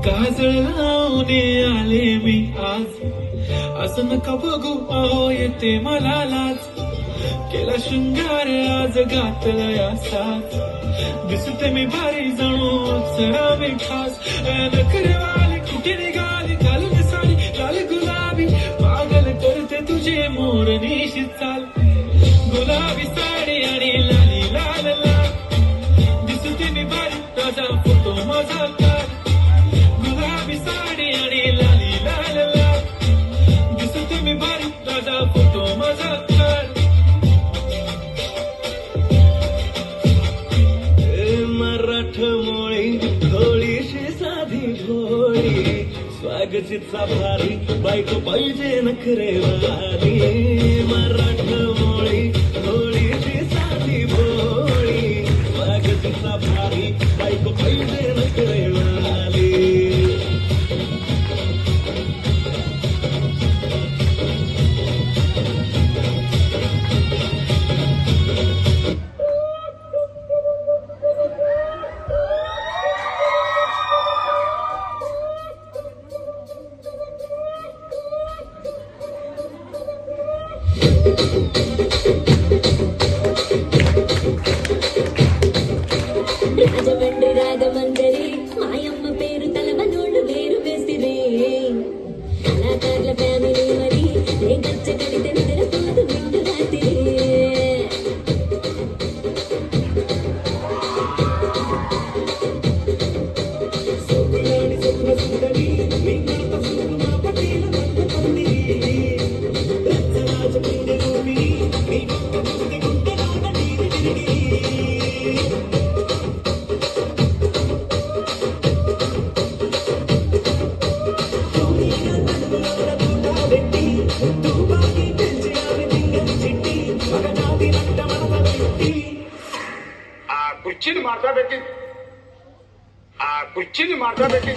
काजळ लावणे आले मी आज, असं नका बघू अहो येते मला लाज. केला शृंगार आज घातला साज, दिसते मी भारी जणू चढावे खास. नखरेवाली कुठे निघाली घालून साडी लाल गुलाबी, पागल करते तुझे मोरनीशी चाल. गुलाबी साडी आणि लाली लाल लाल, दिसते मी भारी ताजा फोटो माझा काढ. गुलाबी साडी आणि लाली लाल लाल, दिसते मी भारी ताजा फोटो माझा काढ. मराठमोळी थोडीशी साधी भोळी, स्वागतीचा भारी बायको पाहिजे नखरेवाली. मराठमोळी थोडीशी साधी भोळी, स्वागतीचा भारी बायको पाहिजे नखरेवाली. రాజమండ్రి రాగమంజరి మాయమ్మ పేరు తలవనోళ్ళు వేరు వేసిరే. కళాకారుల ఫ్యామిలీ మరి ఏ గచ్చ కడితే నిద్రపోదు నిండు రాత్రి. కుర్చీని మాట్లాడబెట్టి కుర్చీని మాట్లాడబెట్టి